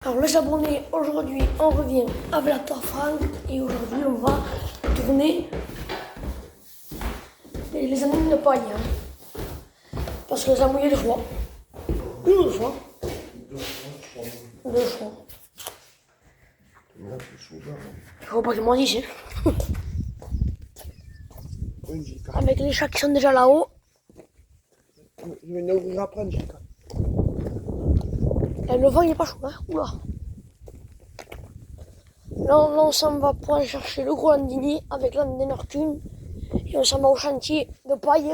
Alors les abonnés, aujourd'hui on revient avec la Tour Frank et aujourd'hui on va tourner les années de paille. Parce que ça a mouillé deux fois. Une ou deux fois. Deux fois. Il faut pas qu'ils m'en disent. Avec les chats qui sont déjà là-haut. Je vais ouvrir après, Angelica. Le vent il est pas chaud, hein. Oula. Là on s'en va pour aller chercher le gros Landini avec l'Andin Neptune. Et on s'en va au chantier de paille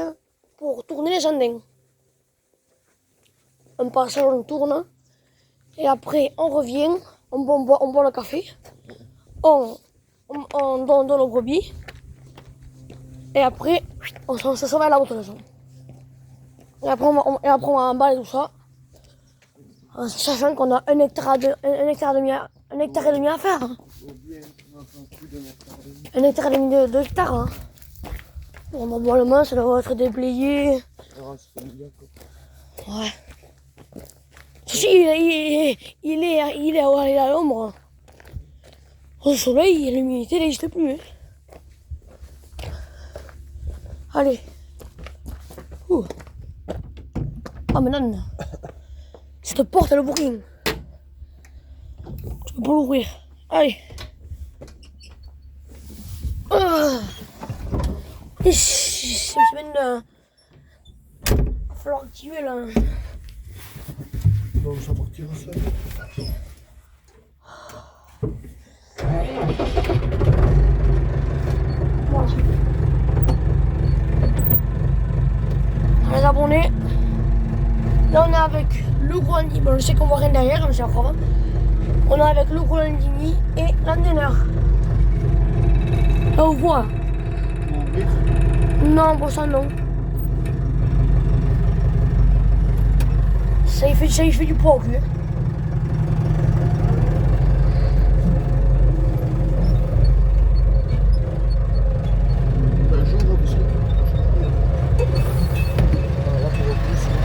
pour tourner les andins. On passe, on tourne. Et après on revient, on boit le café. On donne aux brebis. Et après on se sauve à la haute maison. Et après on va emballer tout ça. Sachant qu'on a un hectare et demi à faire. Un hectare et demi de hectare. Hein. Bon, normalement, ça doit être déblayé. Ouais. Si, il est à l'ombre. Au soleil, l'humidité n'existe plus. Hein. Allez. Ouh. Ah, mais non. Cette porte, elle est bourrine. Tu peux pas l'ouvrir. Allez. Et c'est une semaine de... Il va falloir activer là. Bon, ça partira ça. Moi aussi. Les abonnés. Là on est avec le gros Landini. Bon, je sais qu'on voit rien derrière, mais c'est encore. On est avec le gros Landini et l'Andener. Là on voit. Non, bon ça non. Ça il fait du poids au cul.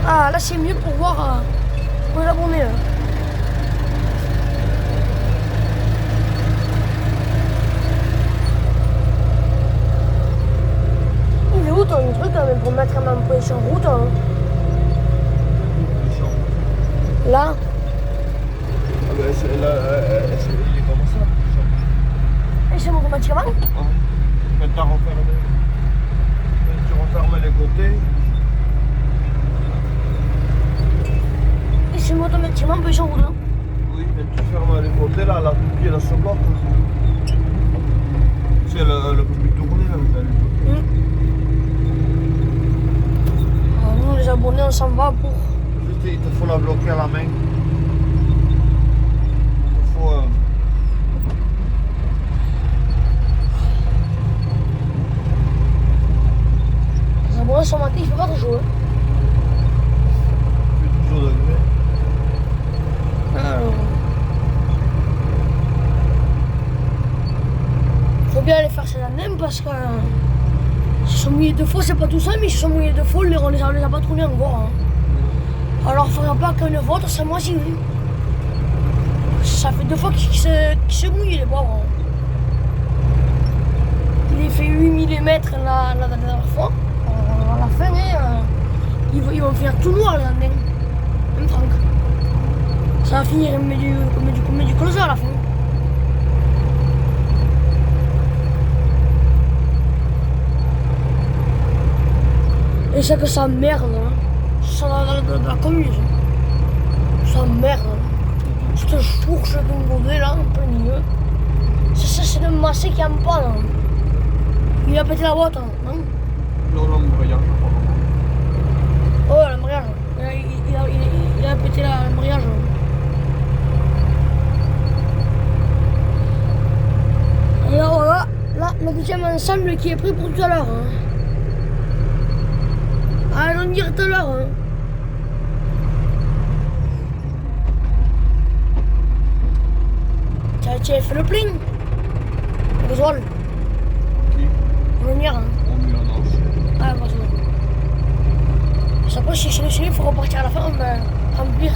Ah là c'est mieux pour voir pour les abonnés. Là. Il est où ton truc quand même pour mettre ma position en route hein. Là. Ah ben c'est là, il est comme ça. Et c'est automatiquement. Ah. Quand tu refermes les côtés. Et c'est automatiquement en position en route. Hein. Oui, quand tu fermes les côtés là, la pied là se bloque. C'est le peut plus tourner là. Nous les abonnés on s'en va pour. Il te faut la bloquer à la main. Il te faut. Les abonnés sont matés, il fait pas trop chaud. Hein. Il fait toujours degrés. Alors. Faut bien aller faire ces andins parce que. Ils se sont mouillés deux fois, c'est pas tout ça, mais ils se sont mouillés deux fois, on les a pas tournés encore. Hein. Alors, il ne faudra pas qu'une vôtre, c'est moi aussi. Ça fait deux fois qu'il se mouille, les pauvres. Il est fait 8 mm la dernière fois. Alors, à la fin, hein, ils vont faire tout noir, les andins. Même Franck. Ça va finir comme du colossus à la fin. Et c'est que ça merde. Hein. Ça dans la commune. Ça merde. Cette fourche de godet là, en plein milieu. C'est le massé qui aime pas là. Il a pété la boîte, hein, non? Non, l'embrayage. Oh, l'embrayage. Il a pété l'embrayage. Alors là, le deuxième ensemble qui est pris pour tout à l'heure. Hein. Allons dire tout à l'heure. Hein. Tu as fait le plein. Le gasoil. Qui? La lumière. Hein. On met un ange. Ah, moi c'est bon. Après, chez nous, il faut repartir à la fin, remplir.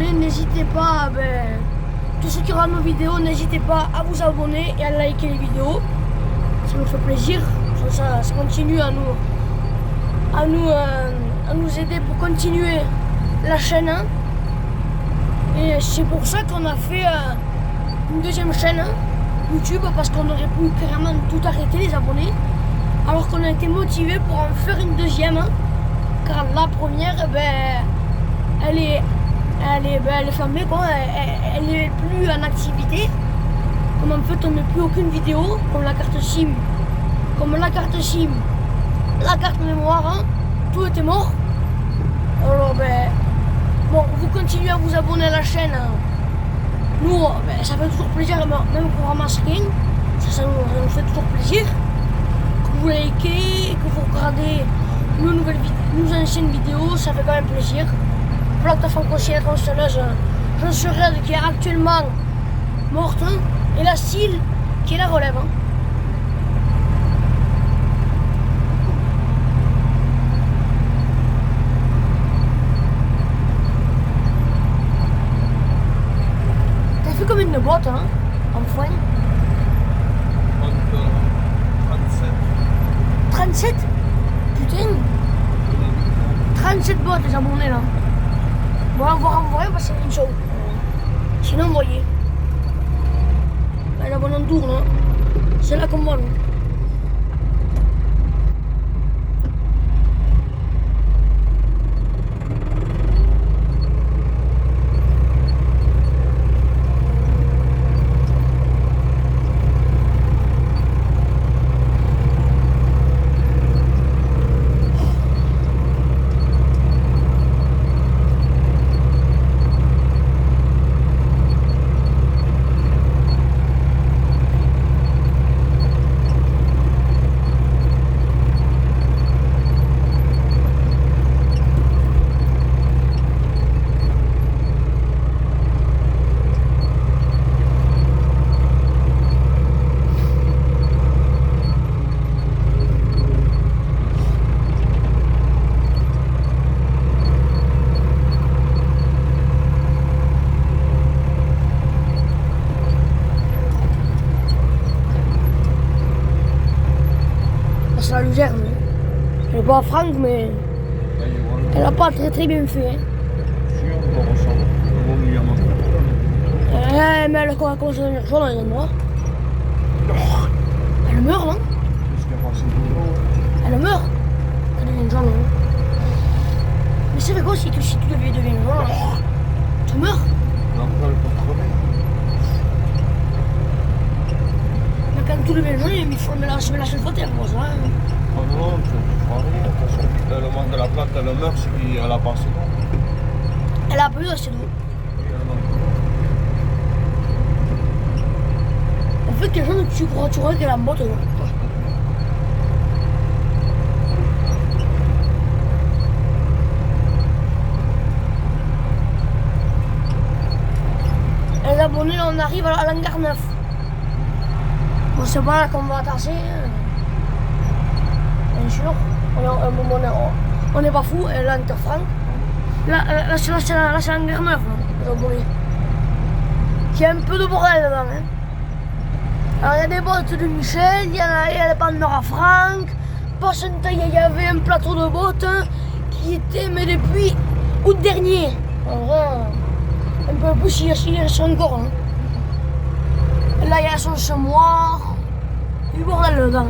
abonner, n'hésitez pas, tous ceux qui regardent nos vidéos, n'hésitez pas à vous abonner et à liker les vidéos. Ça nous fait plaisir, ça continue à nous aider pour continuer la chaîne. Hein. Et c'est pour ça qu'on a fait une deuxième chaîne YouTube, parce qu'on aurait pu carrément tout arrêter, les abonnés, alors qu'on a été motivé pour en faire une deuxième, hein, car la première, elle est fermée, quoi, elle est plus en activité, comme en fait on met plus aucune vidéo, comme la carte SIM, la carte mémoire, hein, tout était mort. Alors bon, vous continuez à vous abonner à la chaîne. Nous, ça fait toujours plaisir, même pour ramasser rien, ça nous fait toujours plaisir. Que vous likez, que vous regardez nos anciennes vidéos, ça fait quand même plaisir. Voilà que franco-aussi la tronçonneuse, j'en serais qui est actuellement morte, hein, et la Cile qui est la relève. Hein. Comme une boîte, hein, en foin. 37. Putain. 37 boîtes les abonnés là. Bon, on va renvoyer parce que c'est une show. Sinon, vous voyez. La bonne tourne, hein. C'est là qu'on va. La luzerne. Elle n'est pas franche, mais elle n'a pas très bien fait. Hein. Mais elle commence à devenir jaune à un endroit. Elle meurt, non? Elle meurt. Elle devient jaune. Hein. Mais c'est vrai quoi si tu deviens jaune, tu meurs? Mais quand tu deviens jaune, il faut me lâcher le fauteuil pour ça. Hein. Oh non, tu ne feras rien. Attention, le manque de la plante, elle meurt, c'est qu'elle a pas assez d'eau. Elle a plus assez d'eau. En fait, les gens, tu crois qu'elle a une botte. Les abonnés, on arrive à l'hangar 9. Bon, c'est pas là qu'on va attacher. Bien sûr, on n'est pas fou, là, Interfranc. Là, c'est l'hangar 9, les abonnés. Il y a un peu de bordel dedans. Hein. Alors, il y a des bottes de Michel, il y a les pandores à Franck. Il y avait un plateau de bottes qui était, mais depuis août dernier. Alors, un peu plus, il reste encore. Hein. Là, il y a son semoir. Il y a du bordel dedans.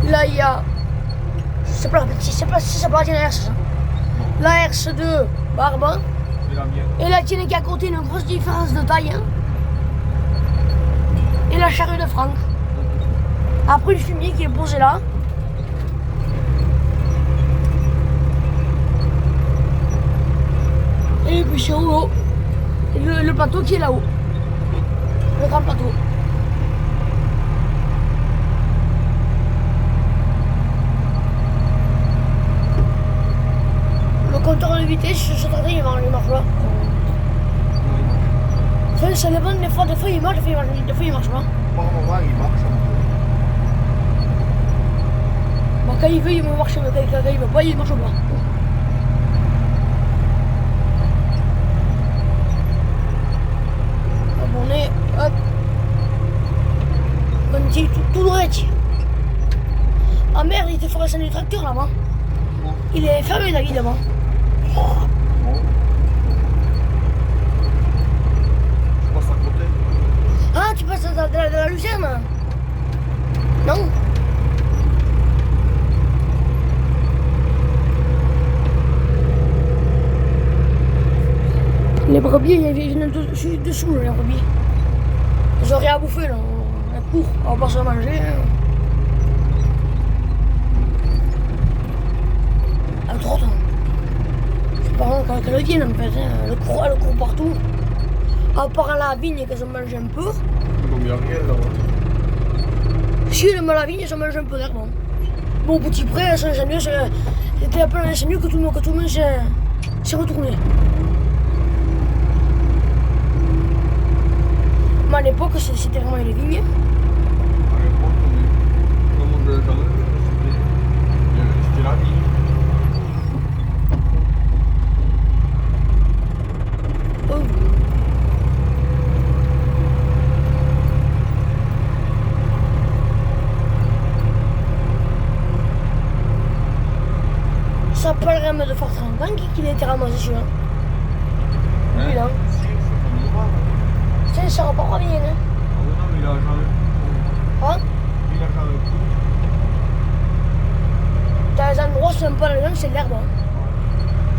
Là, il y a. C'est pas la RS. La RS2 Barbe. Et la tienne qui est à côté, une grosse différence de taille. Hein. Et la charrue de Franck. Après le fumier qui est posé là. Et puis c'est haut. Et le plateau qui est là-haut. Le grand plateau. Le compteur de vitesse, ce train il marche pas. Enfin, ça dépend des fois il marche, des fois il marche pas. Pour le moment, il marche. Bon, quand il veut, il me marche, mais quand il veut pas, il marche pas. Ah merde, il était fort descendre du tracteur là-bas. Il est fermé la vie là-bas. Je passe à côté. Ah, tu passes dans la lucerne? Non? Les brebis, ils viennent dessous, les brebis. Ils ont rien à bouffer, là. La cour, on va pas se manger. Hein. Ah, trop tard. C'est pas grave qu'elle le vienne, en fait. Hein. Elle court partout. À part à la vigne, qu'elles ont mangé un peu. Il n'y a rien là. Si, elle à la vigne, elles ont mangé un peu d'herbe. Bon, au petit près, c'était un peu c'est mieux que tout le monde s'est retourné. Mais à l'époque, c'était vraiment les vignes. À l'époque, comme on ne l'a jamais vu, c'était la vie. Oh. Ça parlerait même de faire 30 ans qu'il a été ramassé celui-là. Lui là. Si, c'est comme moi. Ça ne sera pas revenir. Hein. Ah oui, non, mais il a jamais pris. Hein? Il a jamais pris. Dans les endroits, c'est un peu la langue, c'est de l'herbe. Hein.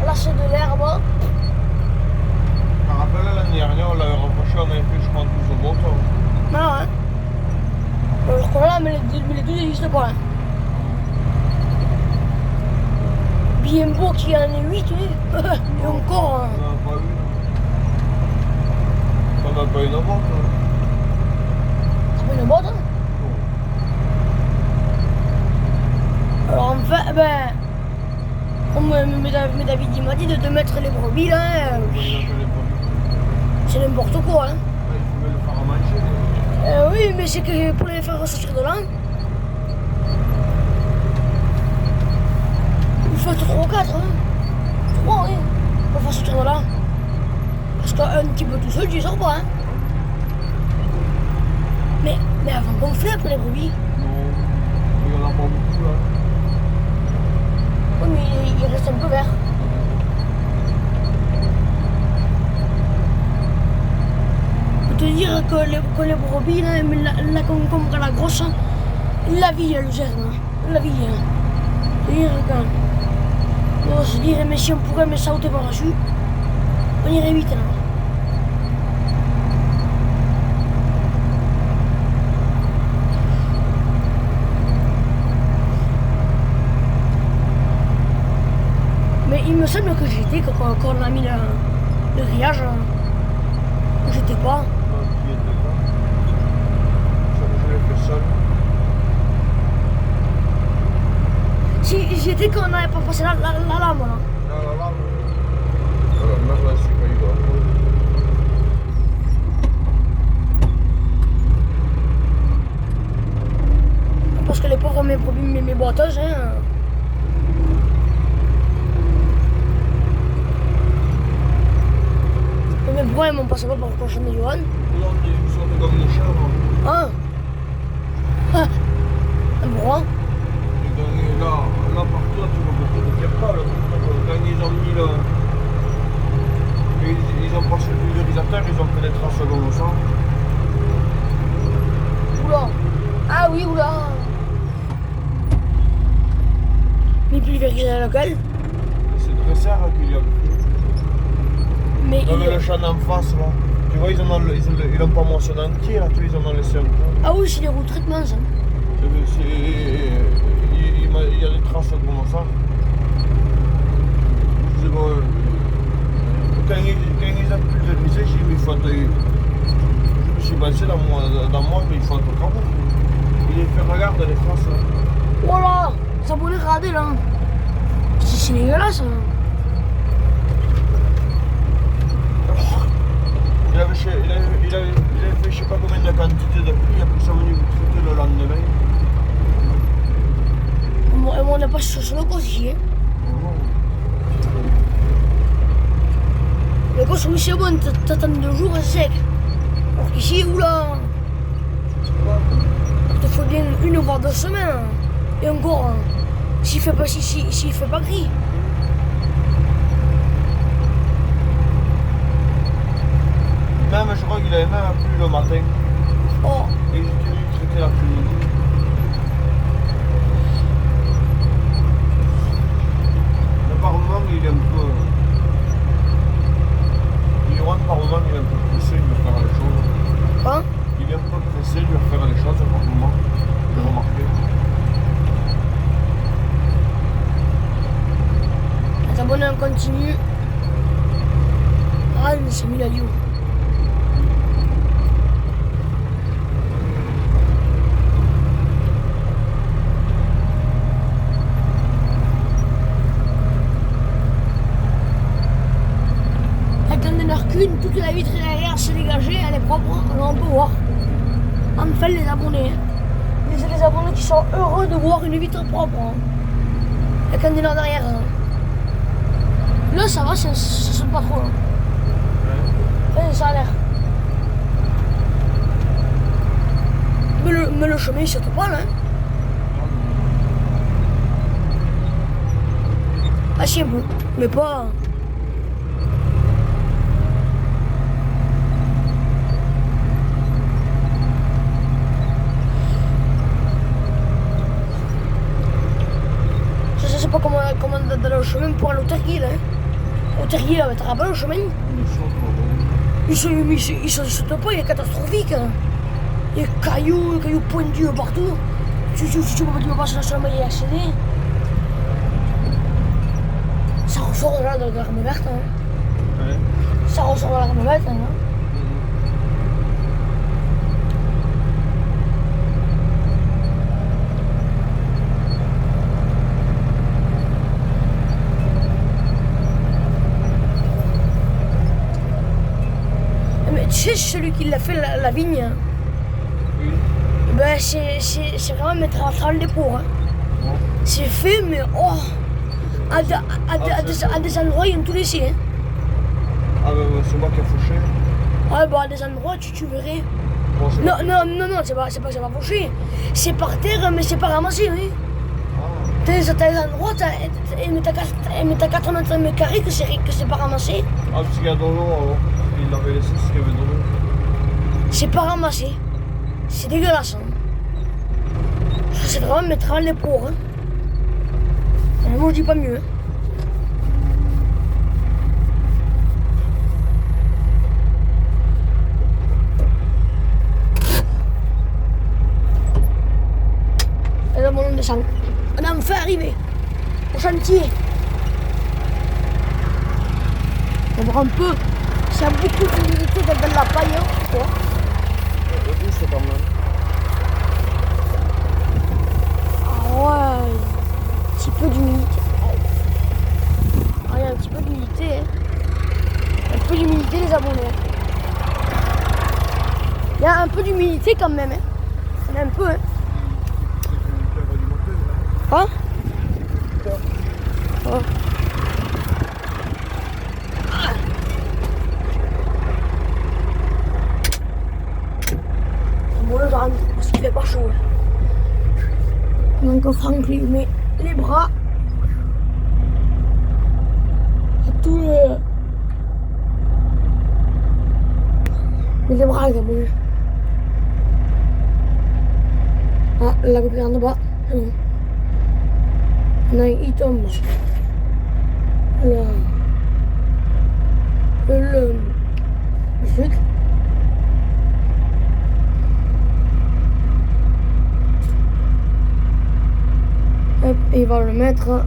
Là, c'est de l'herbe. Je me rappelle l'année dernière, on l'avait reproché, on avait fait, je crois, 12 au beau temps. Ah ouais. Alors que là, mais les 12 n'existent pas. Hein. Bien beau qu'il y en ait 8, oui. Et encore. Hein. On n'a pas eu. On n'a pas eu une botte. C'est pas une botte, hein. Alors en fait, ben, comme David il m'a dit de mettre les brebis là, c'est n'importe quoi. Hein. Il faut le faire à manger. Oui, mais c'est que pour les faire sortir de là, il faut être 3 ou 4. Hein. 3, oui, pour faire sortir de là. Parce qu'un petit peu tout seul, tu sors pas. Hein. Mais avant qu'on fait après les brebis. Non, il n'y en a pas beaucoup là. Oui, mais il reste un peu vert. Je peux te dire que les brebis, là comme la grosse, la vie, elle gère. Hein. La vie. Hein. C'est-à-dire que, on se dirait, mais si on pourrait me sauter par-dessus, on irait vite. Là. Mais il me semble que j'étais quand on a mis le grillage. J'étais pas. Non, qui était là. Je l'ai fait seul. Si j'étais quand on n'avait pas passé la lame là. Là, la lame. La mère là, c'est pas grave. Parce que les pauvres mes boiteuses, hein. Mais pourquoi ils m'ont passé pas par le prochain de Johan? Non, ils sont comme des chats. Ah. Un broin. Et là, partout, tu vois beaucoup de pierres là. Quand ils ont mis le. Ils ont passé le pulvérisateur, ils ont fait des traces dans le sang. Oula. Ah oui, oula. Mais pulvérisé lequel? C'est très serre qu'il y a. Mais Non, mais le champ d'en face là. Tu vois, ils l'ont pas moissonné entier là, tu vois, ils en ont laissé un peu. Ah oui, c'est des roues de traitement ça. Il y a des traces comme ça. Je sais pas. Quand ils ont pulvérisé, j'ai dit, mais il faut être. Je me suis passé dans moi, mais il faut être quand même. Il est fait, regarde les traces là. Voilà, ça pourrait rader là. C'est dégueulasse. Il avait fait je sais pas combien de quantité de pluie, après ça venu traiter le lendemain. On n'a pas sur le cos ici. Hein. Le cos, oui, c'est bon, t'attends 2 jours, c'est sec. Alors qu'ici, oula, il te faut bien 1 voire 2 semaines. Et encore, hein, s'il fait pas gris. Même, je crois qu'il avait même plu le matin. Oh, Et j'ai tenu de traiter l'après-midi. Le parlement, il est un peu. Johan, par moment, il est un peu pressé de faire les choses. hein? Il est un peu pressé de faire les choses par moment. J'ai remarqué. Les abonnés en continu. Ah, mais c'est mis la liou. Toute la vitre derrière s'est dégagée, elle est propre, alors on peut voir. Enfin les abonnés. Les abonnés qui sont heureux de voir une vitre propre. Hein. Avec un dénor derrière. Hein. Là ça va, ça saute pas trop. Hein. Enfin, ça a l'air. Mais le chemin il saute pas là. Hein. Ah si un peu, mais pas. Je sais pas comment dans le chemin pour aller au Terguil. Hein. Au Terguil, là, t'as rappelé le chemin? Il saute pas, il est catastrophique. Hein. Il y a des cailloux pointus partout. Tu peux pas passer sur le maillet accédé. Ça ressort de là de la rame verte. Hein. Ouais. Ça ressort de la rame verte. Hein. Mais tu sais, celui qui l'a fait, la vigne, hein. Oui. Ben, c'est vraiment mettre à travers les pots. Hein. Bon. C'est fait, mais oh, à des endroits, ils ont tout laissé. Hein. Ah bah c'est moi qui ai fauché. Ouais, bah à des endroits, tu verrais. Bon, c'est Non, moi. non, c'est pas fauché. C'est par terre, mais c'est pas ramassé, oui. Ah. T'as des endroits, mais t'as 4 mètres carrés que c'est pas ramassé. Ah, parce qu'il y a de l'eau alors. Il l'avait laissé parce qu'il y avait de l'eau. C'est pas ramassé. C'est dégueulasse. Hein. Ça, c'est vraiment mettre à les pauvres. Hein. Moi, je dis pas mieux. Hein. Et là, on descend. On a enfin arrivé au chantier. On voit un peu. C'est beaucoup d'humidité dans la paille. Hein, quoi. C'est quand même. Ah ouais. Un petit peu d'humidité. Ah, il y a un petit peu d'humidité. Hein. Un peu d'humidité, les abonnés. Il y a un peu d'humidité quand même. Hein. Il y en a un peu. Hein. Hein? Oh. Bon, là, je rentre parce qu'il fait pas chaud. Hein. Donc, Franck lui met les bras. Et tout les bras, les abonnés. Ah, la copine en bas. Non, il tombe. Le truc. Hop, et il va le mettre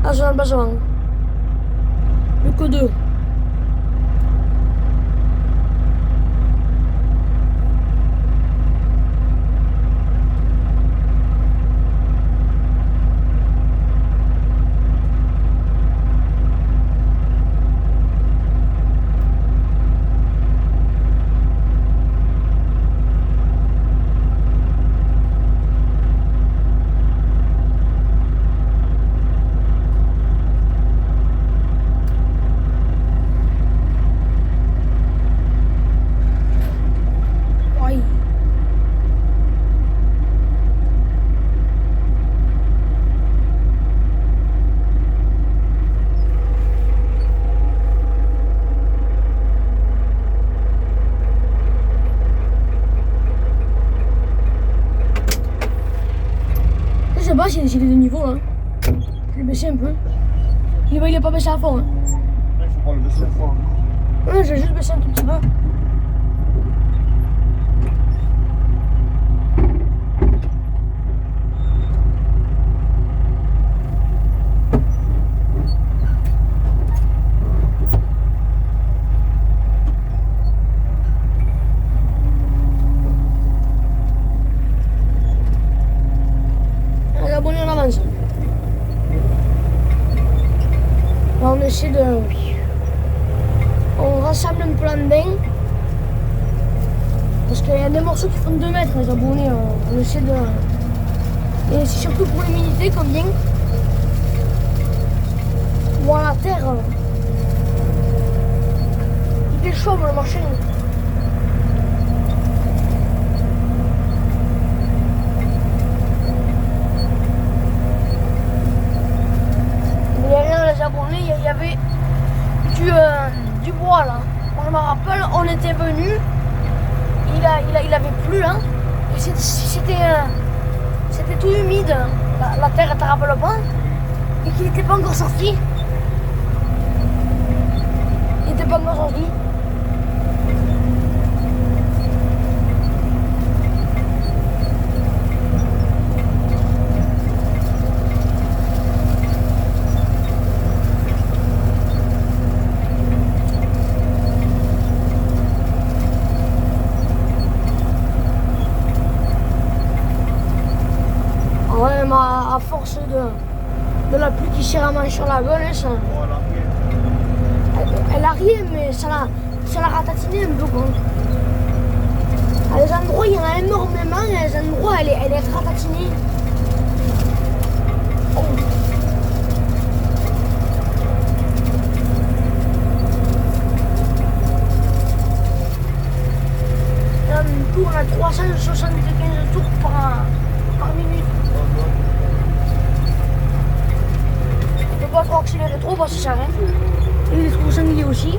à son emplacement. Plus que 2. bas, il est de niveau là. Je l'ai baissé un peu. Il est pas baissé à fond. Hein. Il faut pas le baisser à fond. Ouais, j'ai juste baissé un tout petit peu. Les abonnés en avance. Là, on essaie de... On rassemble un peu l'andin. Parce qu'il y a des morceaux qui font 2 mètres, les abonnés. On essaie de... Et c'est surtout pour l'humidité qu'on vient. Voir la terre. Il est chaud, le machin. Derrière les abonnés, il y avait du bois là. Moi, je me rappelle, on était venu, il avait plu hein. Et c'était tout humide. La terre, tu te rappelles pas? Et qu'il n'était pas encore sorti. Il n'était pas encore sorti. Ouais, mais à force de la pluie qui s'est ramassée sur la gueule, ça, elle a rien, mais ça l'a ratatiné un peu. Quoi. À des endroits, il y en a énormément, et à des endroits, elle est ratatinée. Oh. Là, du coup, on a 375 tours par minute. On peut pas trop accélérer trop parce que ça rêve. Et les trous sangliers aussi.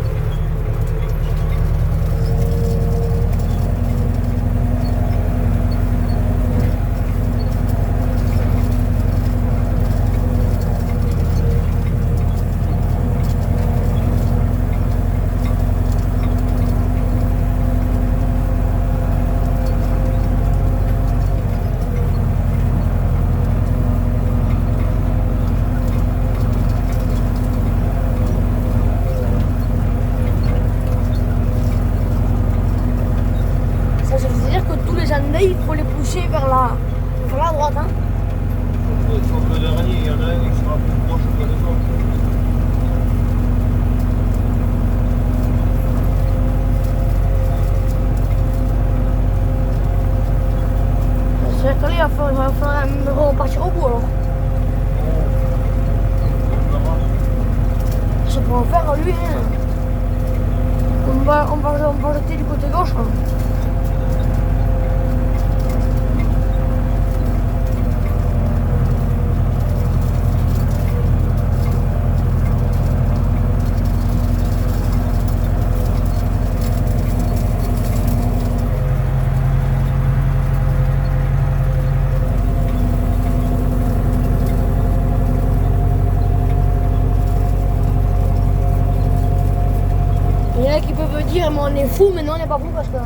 Il faut les pousser vers la droite. Hein. Sauf le dernier, il y en a un qui sera plus proche que les autres. C'est que là, il va repartir au bout alors. Ça peut en faire lui. Hein. On va jeter du côté gauche. Hein. Dire mais on est fou, mais non on n'est pas fou parce que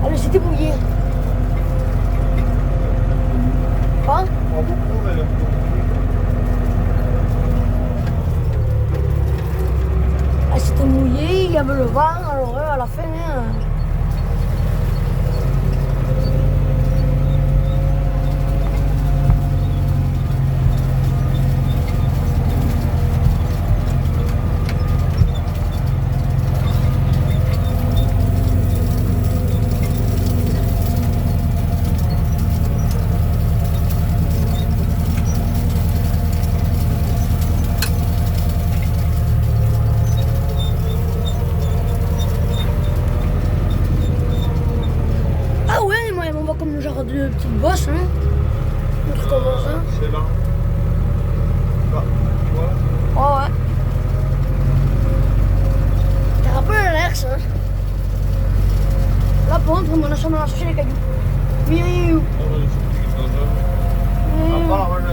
elle s'était mouillée. Pas elle s'était mouillée, il y avait le vent, alors à la fin. Hein, de petites bosses, hein. C'est là. Là, voilà. Oh ouais. T'as rappelé l'air ça. Là par contre on a cherché les cailloux. Oui. On va les sortir dans un. À part la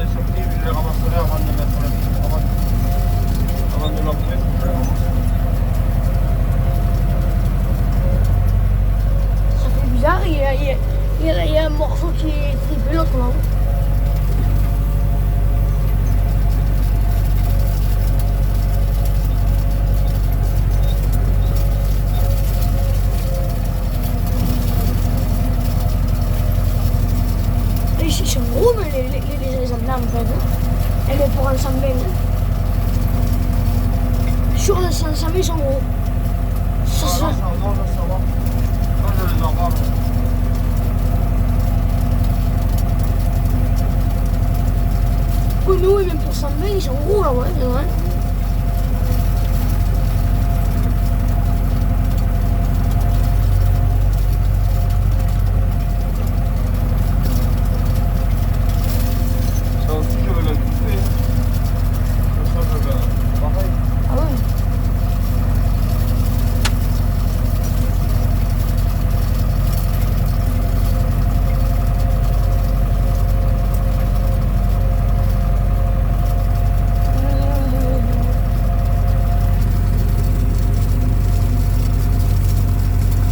en fait. Et mais pour un 120. Sur un 120, ils sont gros. Ça, Ça va. Non, je les en parle. Oui, mais oui, même pour 120, ils sont gros là, ouais, c'est vrai. Ça aussi, je vais la couper. Ça, je vais. Pareil. Ah oui.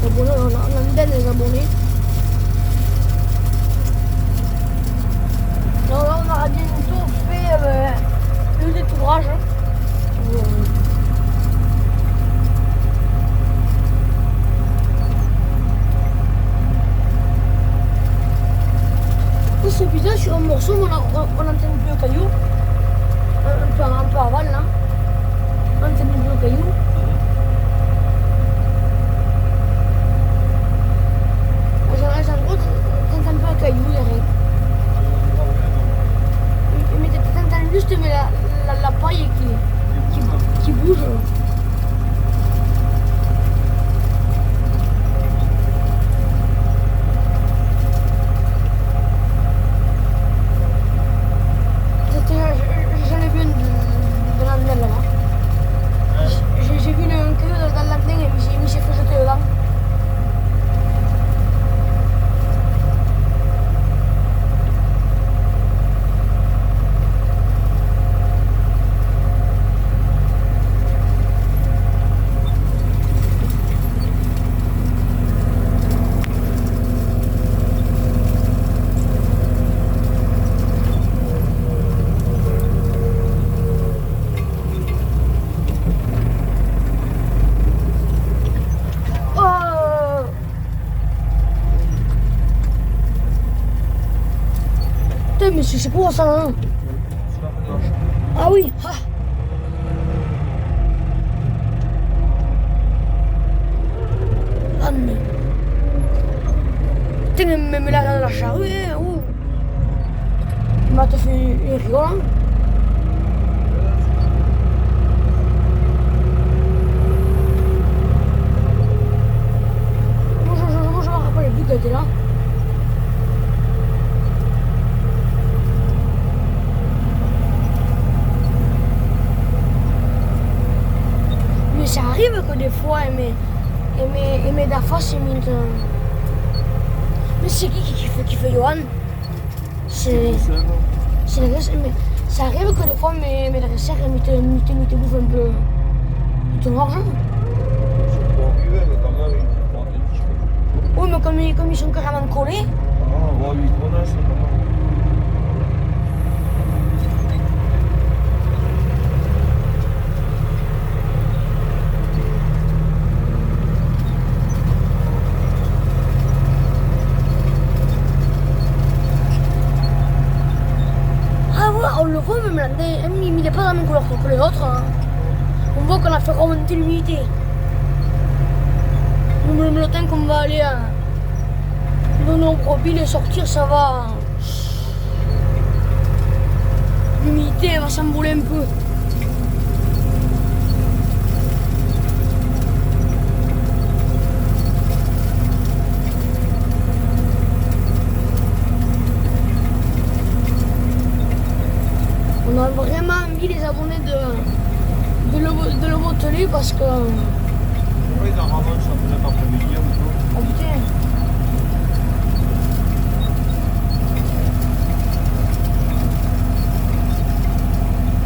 Abonnés, on aime bien les abonnés. Non, là, on aura bientôt fait le détourage. C'est bizarre, sur un morceau, on n'entend plus le caillou. Un peu avant, là. On n'entend plus le caillou. À un endroit, tu n'entends pas le caillou, il n'y a rien. Mais tu entends juste la paille qui bouge. J'en ai vu une de l'antenne là-bas. J'ai vu un caillou dans l'antenne et il s'est fait jeter dedans. Mais c'est quoi ça hein? Ah oui, ah. Ah mais... Putain, mais la charrue, hein, oh. Il m'a fait une rigolade. Moi je me rappelle plus qu'elle était là. Ça arrive que des fois, aimer la face, il m'int... Mais c'est qui fait Johan? C'est la graisse, mais ça arrive que des fois, mes dresseurs, ils te bouffent un peu ton argent. C'est pas arrivé, mais quand même, ils font pas un petit peu. Oui, mais comme ils sont carrément collés. Ah, ouais, 8 connaissent, c'est pas mal. On le voit même là, il n'est pas dans la même couleur que les autres. Hein. On voit qu'on a fait remonter l'humidité. Même le temps qu'on va aller dans nos brebis et sortir, ça va. L'humidité va s'embrouiller un peu. On a vraiment envie les abonnés de le boteler parce que... Oui, normalement, ça peut être après-midi un peu. Oh putain.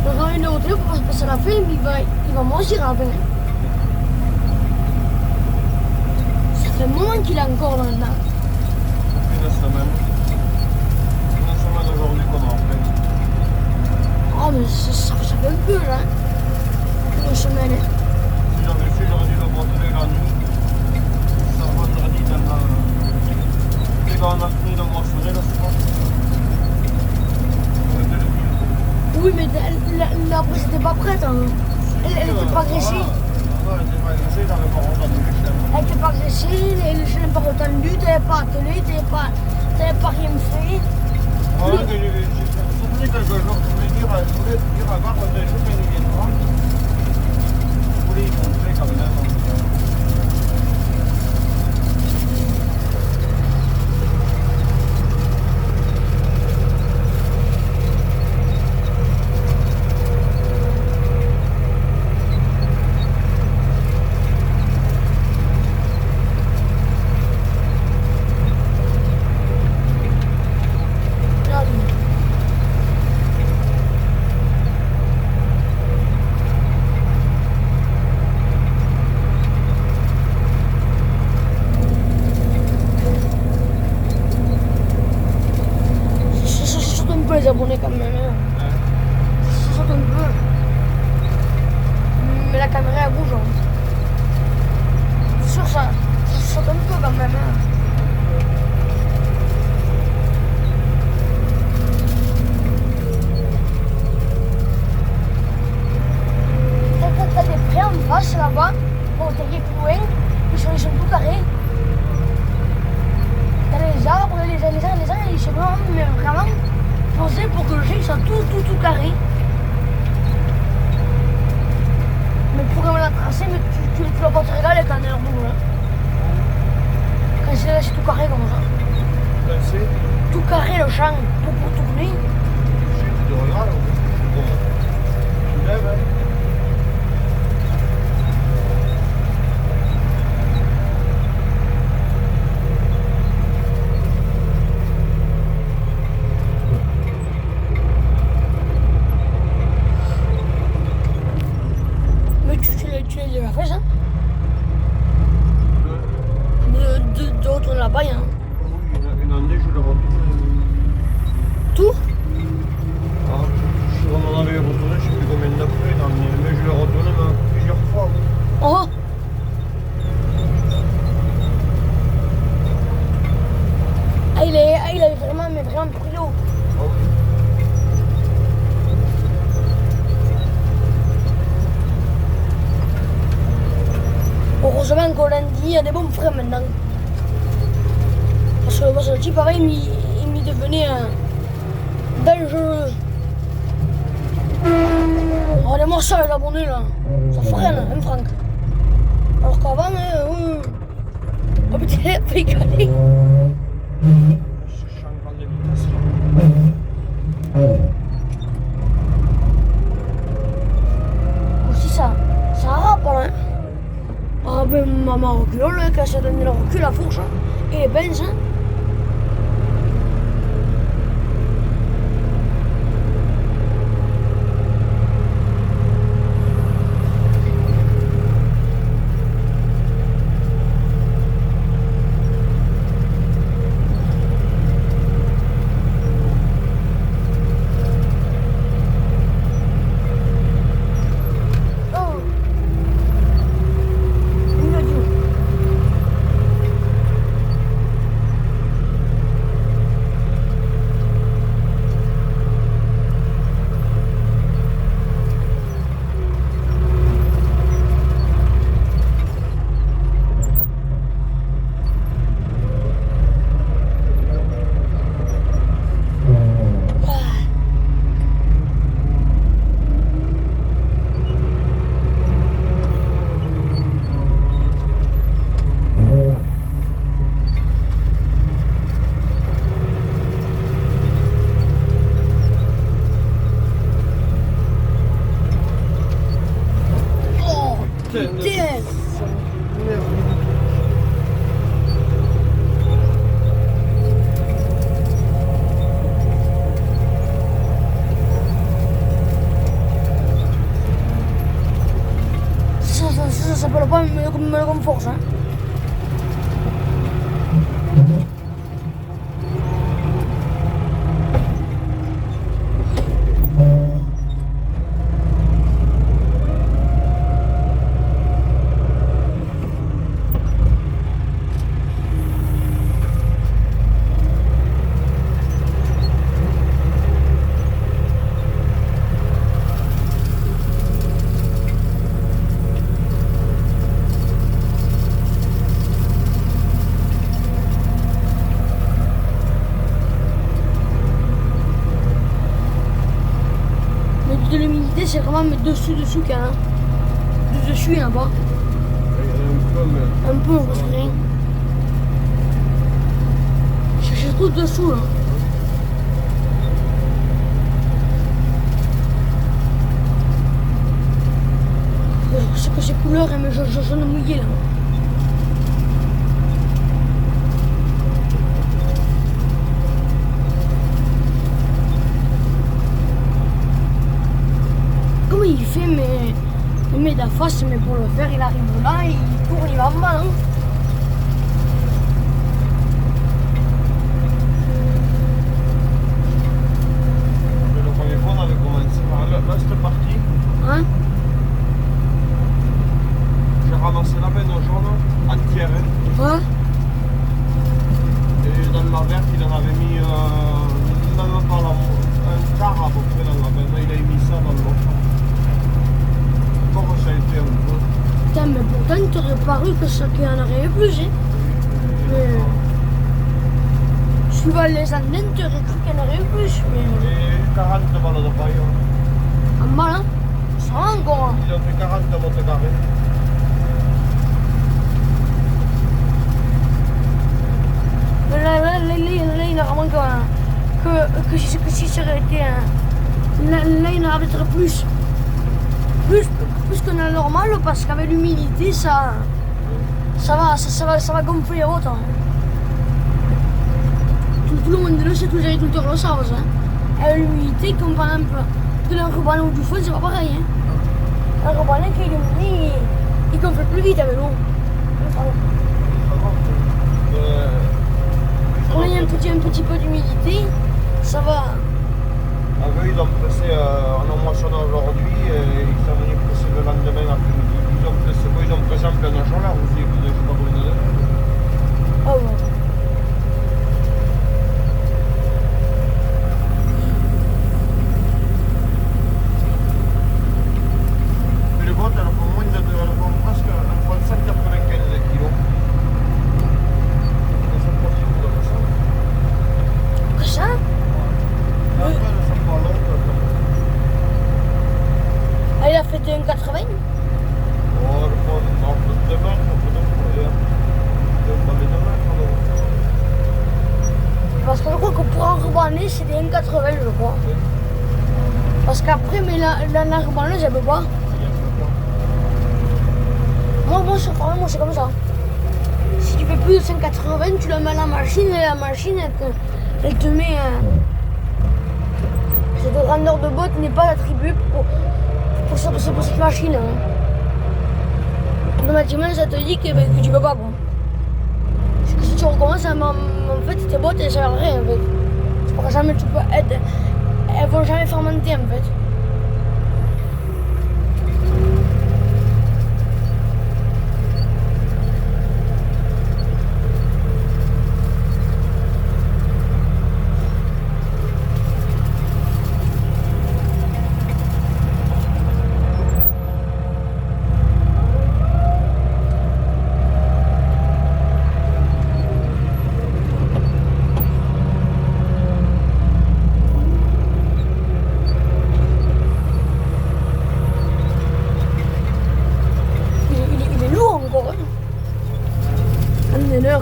On a envie de le boteler parce que ça l'a fait, mais il va moisir à la fin. Ça fait un moment qu'il est encore là. Depuis une semaine. Une semaine aujourd'hui qu'on a en fait. Oh mais ça fait un peu là. Une semaine. Si j'avais su, j'aurais dû le montrer la nuit. Ça vendredi dans la... Et quand on a fini de moissonner, là, c'est pas. Oui, mais après, c'était pas prête. Hein. Elle était pas graissée. Non, elle était pas graissée, j'avais pas entendu les chaînes. Elle était pas graissée, les chaînes n'étaient pas retendues, t'avais pas attelé, t'avais pas rien fait. Ouais, que j'ai soufflé quelque chose, je voulais dire à Gare, quand j'ai joué une vieille fois, je voulais y montrer quand même. Les abonnés quand même. Hein. Ça saute un peu. Mais la caméra elle bouge. Hein. C'est sûr ça saute un peu quand même. Hein. T'as des prés en face là-bas. Bon, t'es plus loin. Ils sont tout carrés. T'as les arbres, ils sont vraiment posés pour que le jeu soit tout carré. Mais pour vraiment la tracer, mais tu vas pas te régaler quand elle est bout, hein. Quand c'est tout carré comme ça. C'est Tout carré le champ pour tourner. tu te regardes, tu lèves, hein. Tu l'as déjà fait ça? D'autres là-bas, hein. Oui, une année, je l'ai retourné. Tout? Ah, je suis vraiment allé retourner, je sais plus combien d'après, mais je l'ai retourné plusieurs fois. Oh! Ah, il avait vraiment pris l'eau. Ah oui. Heureusement qu'au lundi, il y a des bons frais maintenant. Parce que le type, pareil, il m'y devenait dangereux. Oh, les morceaux, les abonnés, là, ça freine, hein, Franck. Alors qu'avant, oh putain, il a fait caler. Je suis en grande vitesse. Aussi, ça râpe, hein. Ah ben, maman recule, quand ça donne le recul, la fourche, hein, et les pinces, hein. Putain! Ça s'appelle pas me comme force, hein. de l'humidité, c'est vraiment mais dessous quand même. Dessus, il n'y en a pas. Il y en a un peu, mais. Un peu, on voit rien. Je trouve dessous là. Je sais que c'est couleur, hein, mais je jaune mouillé là. Comment il fait, mais il met de la face, mais pour le faire, il arrive là, il tourne, il va mal. Hein. La première fois, on avait commencé par là, cette partie. Hein? J'ai ramassé la benne au jaune, entière. Hein. Ouais. Et dans la verte, il en avait mis même pas un quart à peu près dans la benne. Il a mis ça dans l'autre. Comment ça a été un peu? Putain, mais pourtant, il t'aurait paru que ça qu'il y en aurait plus. Hein. Mais... Suivant les années, tu aurais cru qu'il y en aurait plus. Mais... Et 40 balles de paille. Hein. En mal, hein? Ça va encore. Hein. Il a fait 40 mètres carrés. Mais là, il a vraiment que si ça aurait été un... Là, il en aurait peut-être plus. Plus que la normale, parce qu'avec l'humidité, ça va gonfler autant. Tout le monde le sait, tous les agriculteurs le savent. Hein. Avec l'humidité, comme par exemple de l'enrubané ou du fond, c'est pas pareil. Hein. L'enrubané, quand il est humide, il gonfle plus vite avec l'eau. Quand il y a un petit peu d'humidité, ça va. Ils ont pressé, on a moissonné aujourd'hui et ils sont venus presser le lendemain après-midi. Ils ont pressé en plein chaleur aussi, je sais pas comment dire. Ah ouais. Mais les bottes, elles font moins de, elles font presque, elles font 195 kilos. Elles sont possibles de faire ça. Que ça? Après, elles sont pas longues. Ah, il a fait de 1,80? Oh, elles font entre 2 mètres, peut-être. Pas les 2 mètres, alors. Parce que je crois que pour enrubaner, c'est des 1,80, je crois. Parce qu'après, mais l'enrubané, je peux pas. Moi, sur moi, c'est comme ça. Si tu fais plus de 1,80, tu le mets à la machine et la machine, elle te met. Cette grandeur de botte n'est pas attribuée pour cette machine. Hein. Automatiquement, ça te dit que tu peux pas. Bon. Parce que si tu recommences, en fait, tes bottes, elles servent à rien. En fait. Tu pourras jamais, elles vont jamais fermenter en fait. Il est lourd encore. Hein.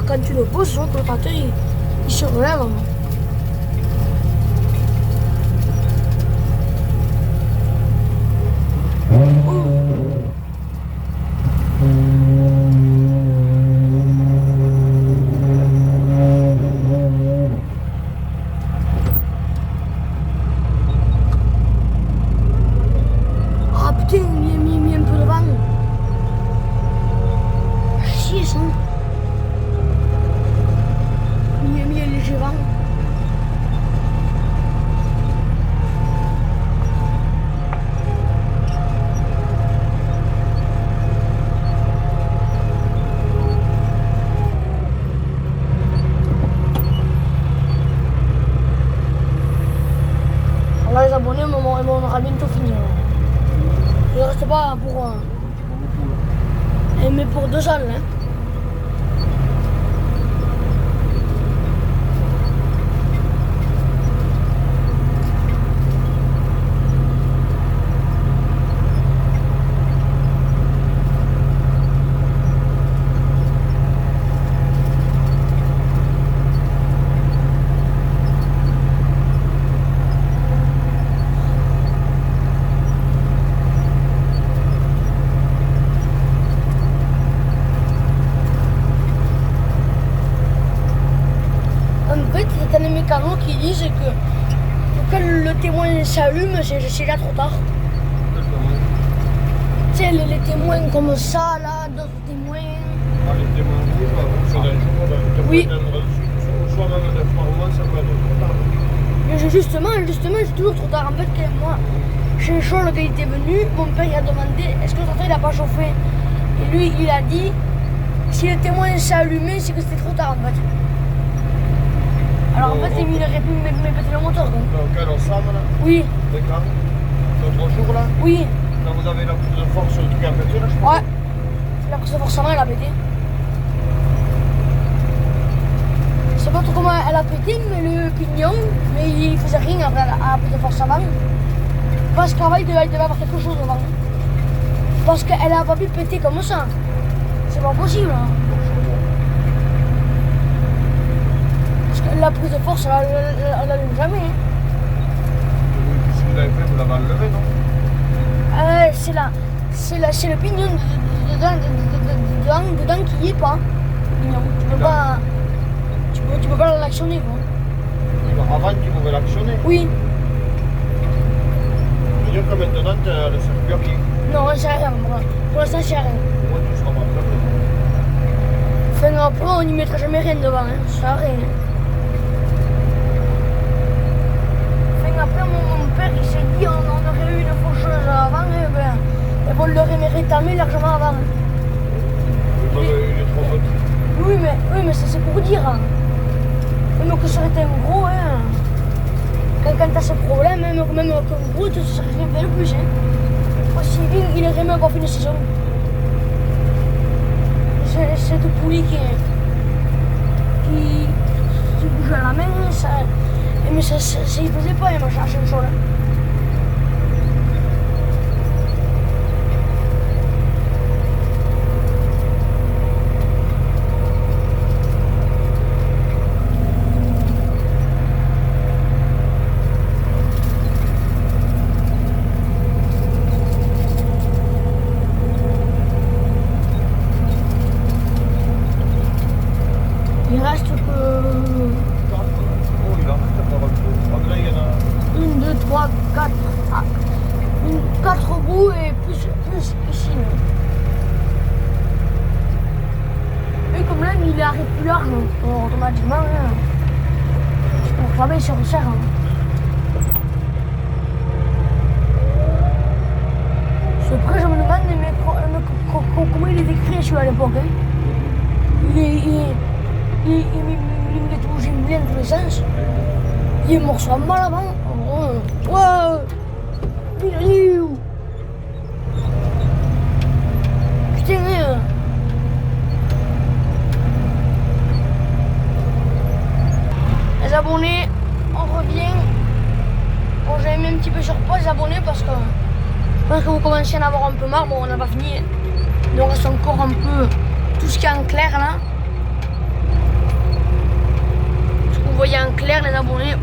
Quand tu le poses, je vois que le tracteur il se relève. Hein. Ah putain, il y a un peu de vent. Chier ça. Il y a mis un léger vent. Alors les abonnés, on aura bientôt fini. Il ne reste pas pour... mais pour 2 salles. Hein. canaux qui disent que quand le témoin s'allume, c'est déjà trop tard. Tu sais, les témoins comme ça, là, d'autres témoins. Ah, les témoins rouges, c'est dangereux. Oui. Soit même de format, ça peut être trop tard. Mais justement, c'est toujours trop tard. En fait, moi, chez Charles, quand il était venu, mon père il a demandé est-ce que le tracteur il n'a pas chauffé. Et lui, il a dit si le témoin s'est allumé, c'est que c'était trop tard en fait. Alors en fait, il aurait pu me péter le moteur. Quoi. Quel ensemble là? Oui, C'est quand? L'autre jour là? oui. Quand vous avez la prise de force sur le truc à péter là, je pense. Ouais. La prise de force avant, elle a pété. Je sais pas trop comment elle a pété, mais le pignon, mais il faisait rien après à la prise de force avant. Parce qu'avant, il devait avoir quelque chose avant. Parce qu'elle a pas pu péter comme ça. C'est pas possible. Hein. Parce que la prise de force, elle n'allume jamais. Hein. Si vous l'avez fait, vous l'avez enlevé, non? C'est le pignon dedans qui n'y est pas. Pignon. Tu peux pas l'actionner quoi. Avant qu'il pouvait l'actionner. Oui. Ça veut dire que maintenant, tu ne sert plus à rien. Non, c'est rien. Pour l'instant, c'est rien. Moi, tu seras pas prêt. Enfin, après, on n'y mettra jamais rien devant. Hein. Ça sert à rien. Enfin, après, mon père, il s'est dit on aurait eu une faucheuse avant. Et on l'aurait rétamé largement avant. Il est trop petit. Oui, mais c'est pour dire. Hein. Même que ça aurait été un gros, hein. Quand t'as ce problème, même que gros, tu serais fait le plus. Hein. Moi, Sylvie, il aurait même pas fait une saison. C'est tout poulie qui bouge à la main, ça, mais ça, il faisait pas, il m'a cherché une chose. Il reste que 1, 2, 3, 4, 4 roues et plus ici. Et comme là, il arrive plus large, automatiquement, hein. Pour travailler sur le serre. Hein. Après, je me demande mais comment il est écrit celui-là à l'époque. Hein. Il me touche une blaine dans tous les sens. Il est morceau mal avant. Ouais. Putain. Les abonnés, on revient. Bon, j'avais mis un petit peu sur pause les abonnés parce que je pense que vous commencez à en avoir un peu marre. Bon, on n'a pas fini. Il nous reste encore un peu tout ce qui est en clair là. Vous voyez en clair les abonnés.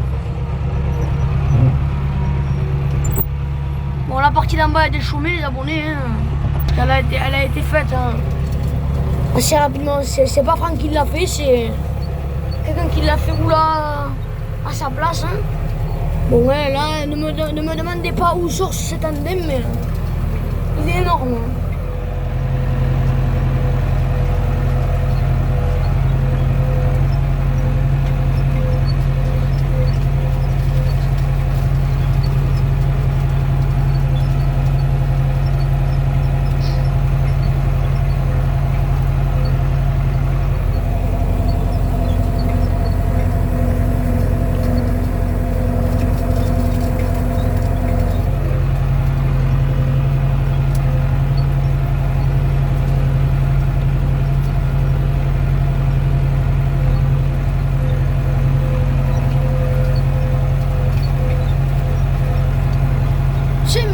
Bon, la partie d'en bas a été chômée, les abonnés. Hein. Elle a été faite hein. Assez rapidement. C'est pas Franck qui l'a fait, c'est quelqu'un qui l'a fait là à sa place. Hein. Bon, ouais, là, ne me demandez pas où sort cet tandem, mais il est énorme. Hein.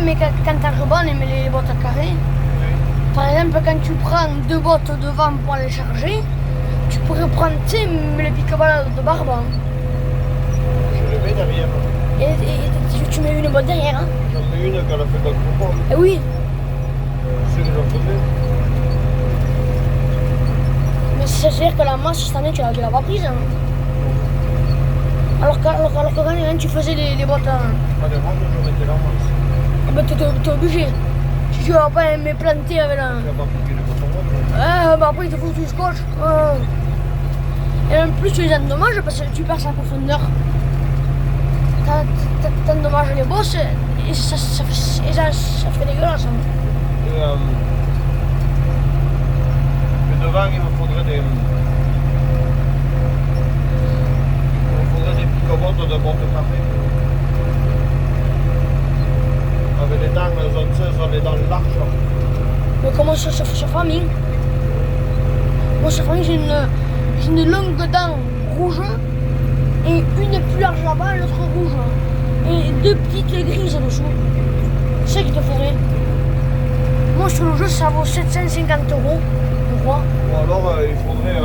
Mais quand t'as ruban, on met les bottes à carré. Par exemple, quand tu prends 2 bottes devant pour les charger, tu pourrais prendre, tu sais, le pique-balles de barbe. Je le mets derrière. Et tu mets une botte derrière. Hein. J'en mets une quand elle a fait d'autres propos. Et oui. C'est ce que j'en faisais. Mais c'est-à-dire que la masse, cette année, tu l'as pas prise. Hein. Alors que quand tu faisais les bottes, Pas des rondes, je mettais la masse. t'es obligé. Si tu vas pas me planter avec la. Tu vas pas piquer les bottes en ronde. Bah après, il te faut du scotch. Et en plus, tu les endommages parce que tu perds sa profondeur. T'endommages les bosses et ça fait dégueulasse. Et devant, il me faudrait des picobottes de bottes café. Avec les dents, zone 16, les dents larges. Mais comment ça se famille? Moi, sa famille, j'ai une longue dent rouge et une plus large là-bas et l'autre rouge. Et deux petites grises dessous. C'est ça qu'il te faudrait. Moi, sur le jeu, ça vaut 750 €, je crois. Ou alors, il faudrait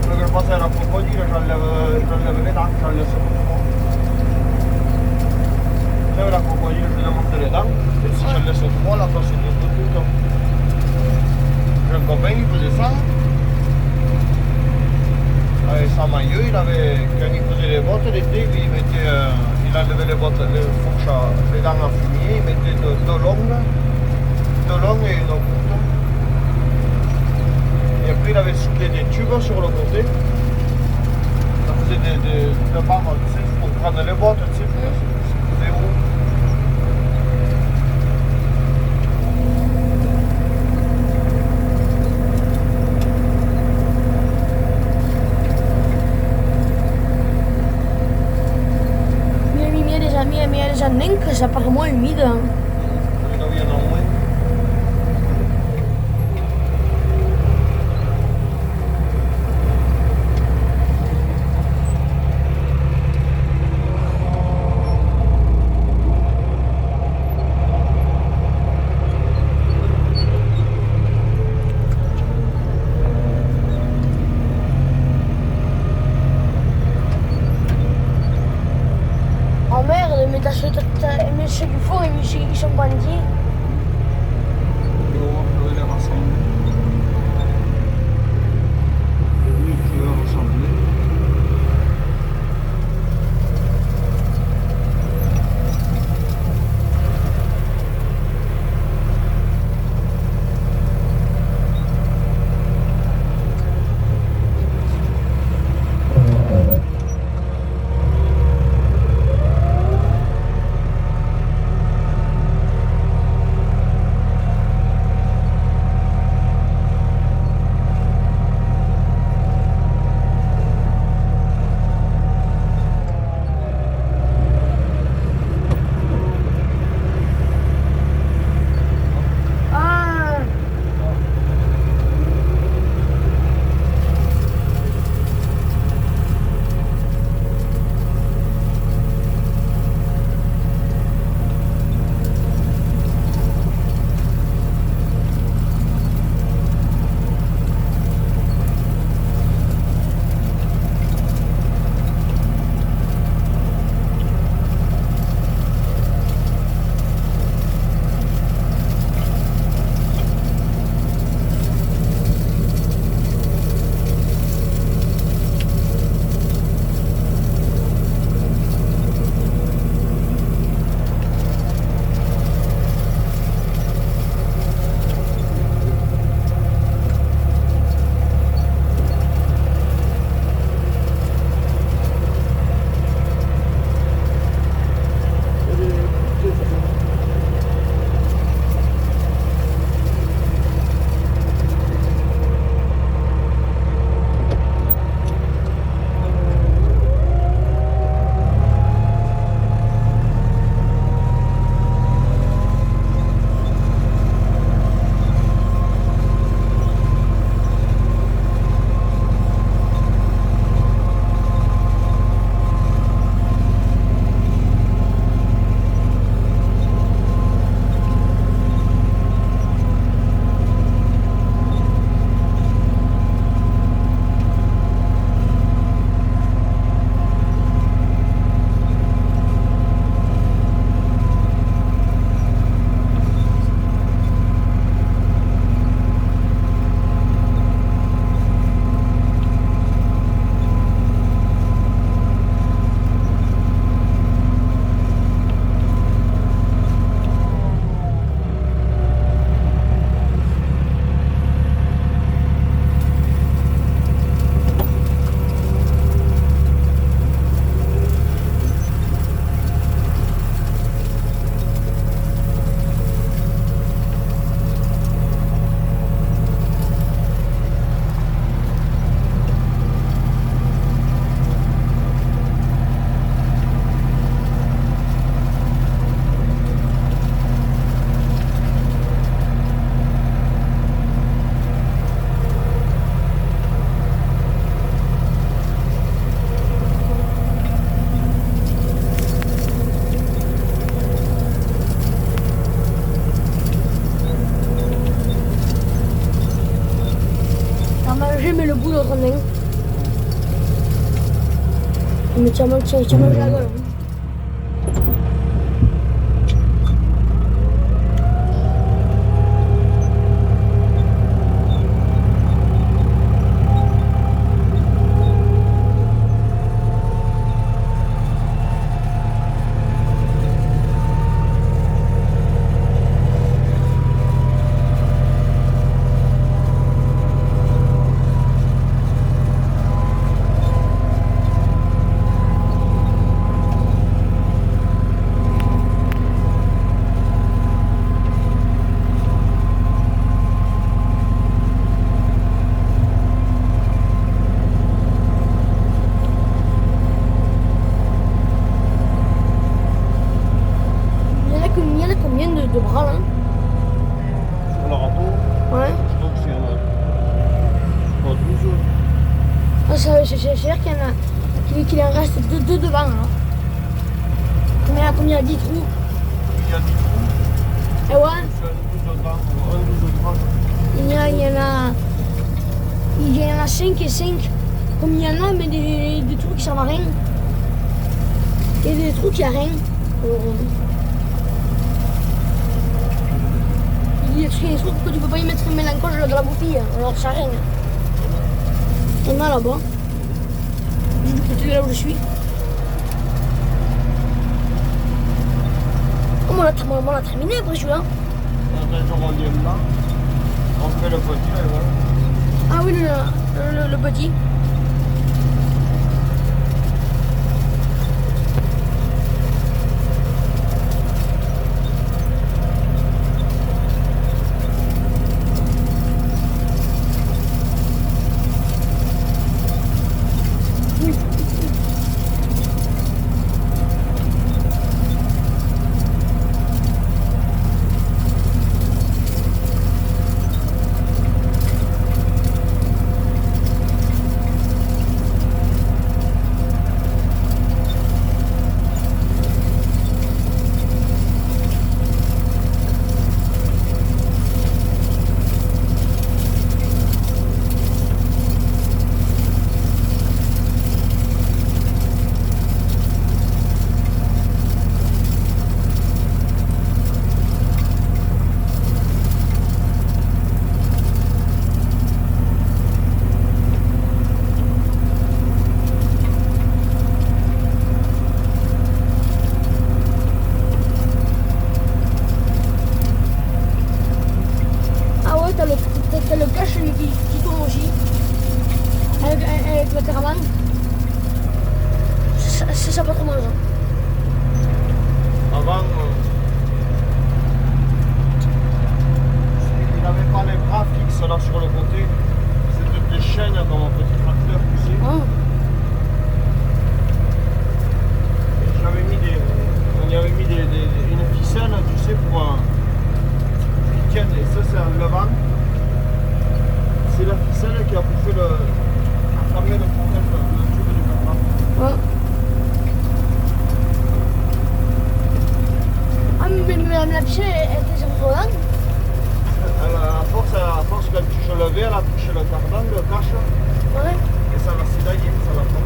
que je passe à la crocodile, j'enlève les dents, j'enlève ce bouton. Tu sais, la crocodile, je vais monter les dents, et si je laisse trois, la place est de tout. J'ai un copain qui faisait ça. Avec sa maillot, quand il faisait les bottes l'été, il enlevait les bottes, les fourches, les dents à fumier, il mettait deux longues et une courte. Et après, il avait soudé des tubes sur le côté. Ça faisait des barres, tu sais, pour prendre les bottes, tu sais, c'est où. Mais il y a des années que ça paraît moins humide. Là où il y en a moins. Oh merde, mais ceux du fond, ils sont bandits. Je vais les rassembler. Oui, je vais les rassembler. bien. Mais tu as mangé la gueule. De bras là. Sur le râteau, Ouais. je crois que c'est pas 12. Ah, c'est-à-dire qu'il y en a qu'il en reste deux devant là. Combien il y a 10 trous? Il y a 10 trous, Et ouais, c'est un 12 dedans, un 12 30. il y en a 5 et 5. Comme il y en a, mais des trous qui servent à rien. Et des trous qui a rien. Il y a des trucs que tu peux pas y mettre une mélancolie de la bouteille, alors ça rien. On a là-bas. Du côté de là où je suis. Oh, on l'a terminé après celui-là. On a un rondin là, on fait le petit là et voilà. Ah oui, le petit. T'as le cache qui tourne aussi. Avec le caravane. Ça pas trop mal. Avant, il n'avait pas les bras fixes là sur le côté. C'était des chaînes comme un petit tracteur, tu sais. Ah. On y avait mis une ficelle, tu sais, pour qu'ils tiennent. Et ça, c'est un levant. C'est la ficelle qui a bouffé qui a fermé le tube du cardan. Ouais. Ah, mais la ficelle, elle était sur le volant. À force quand tu levais, elle a touché le cardan, le cache, Ouais. et ça l'a cisaillé, ça l'a fait.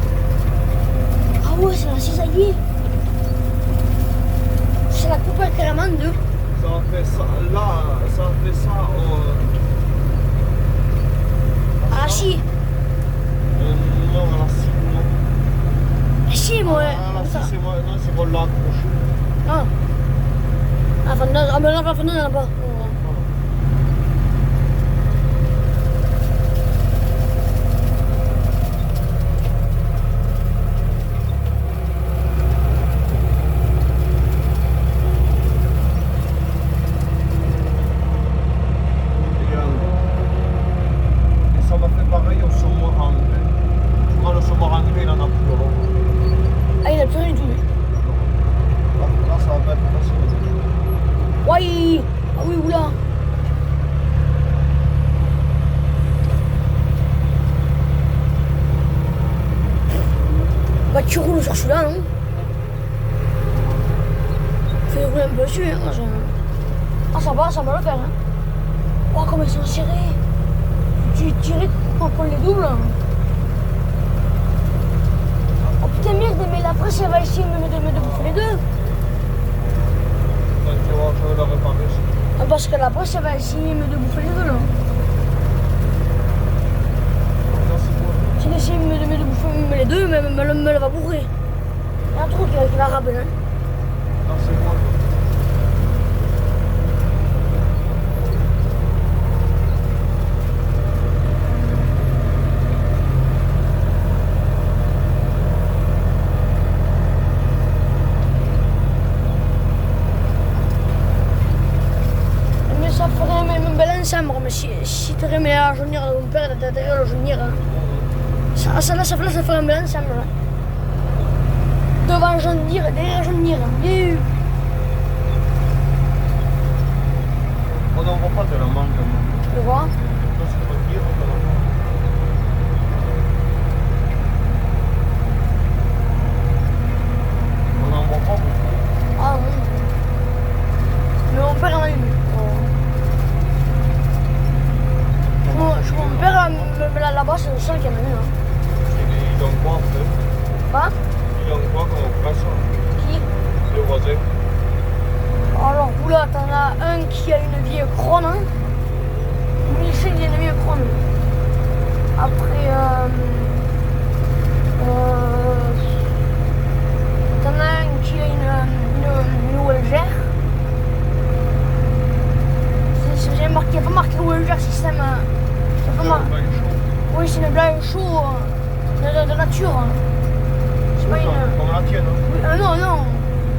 Ah ouais, ça l'a cisaillé. Ça l'a coupé carrément en deux. Ça a fait ça, là, ça a fait ça À la scie. non, à la scie, non. La scie, moi. À la scie, c'est qu'on l'a accroché. Ah. Ah, fandeuse. Ah, mais là, la fandeuse, il n'y en a pas. Et ça m'a fait pareil au saumon anglais. Tu vois, le saumon anglais, il en a plus alors. Ah, il n'a plus rien du tout. Là, ça va pas être facile. Oui. Ah oui, oula. Bah, tu roules sur celui-là, non? Fais rouler un peu dessus, hein. Ah, ça va le faire, hein. Oh, comme ils sont serrés. Tu tirais pour prendre les doubles. putain merde, mais la presse elle va essayer de me bouffer les deux. Tu vois, je vais la réparer. Ah, parce que la presse elle va essayer de bouffer les deux là. Ça, c'est bon. Si elle essaie de bouffer les deux, me la va bourrer. Il y a un truc qui va rappeler. Hein. Ça, c'est bon. Mais ça ferait même bel ensemble, mais si tu remets la jaunière de mon père derrière la jaunière, hein. Ça ferait un bel ensemble. Là. Devant jaunière, derrière jaunière. Et... On n'en voit pas de la manque. Tu vois? Ça, c'est pas pire, on en voit. On n'en voit pas beaucoup. Ah oui. Mais mon père en a eu. Mon père, là-bas, c'est le seul qui en a eu. Hein. Ils ont quoi en fait? Quoi? Ils ont quoi comme poisson? Qui? Les voisins. Alors, oula, t'en as un qui a une vieille crône. Hein. Lui, il a une vieille crône. Après, t'en as un qui a une Welger. J'ai marqué, il n'y a pas marqué Welger système. Il y a pas marqué. Oui, c'est une blague chaud de nature. Hein. C'est pas une. Comme la tienne. Hein. Oui, non, non,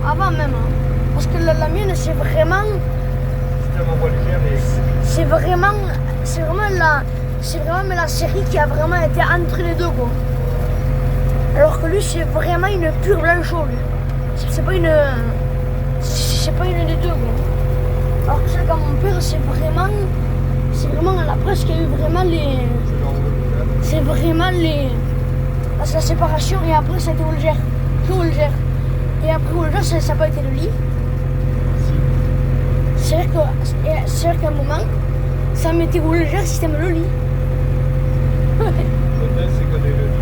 avant même. Hein. Parce que la mienne, c'est vraiment. C'est vraiment la série qui a vraiment été entre les deux quoi. Alors que lui c'est vraiment une pure blanchot lui. C'est pas une des deux quoi. Alors que celle de mon père c'est vraiment la presse qui a eu vraiment les. C'est vraiment les. La séparation et après ça a été Wolger. Que Wolger. Et après Wolger ça n'a pas été le lit. C'est vrai qu'à un moment, ça mettait Wolger système le lit. C'est que des lits.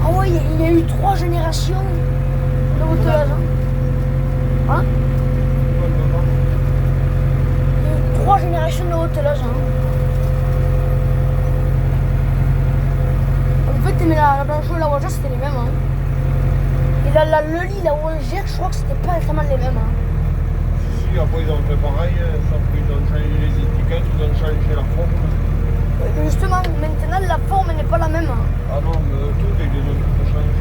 Ah ouais, il y a eu 3 générations de hôtelage. Hein? Il y a eu 3 générations de hôtelage. Hein. En fait, mais la Blanchot et la Wolger, c'était les mêmes. Hein. Et le lit, la Wolger, je crois que c'était pas vraiment les mêmes. Hein. Après ils ont fait pareil, sauf qu'ils ont changé les étiquettes, ils ont changé la forme. Oui, mais justement, maintenant la forme n'est pas la même. Ah non, mais tout est des autres changé.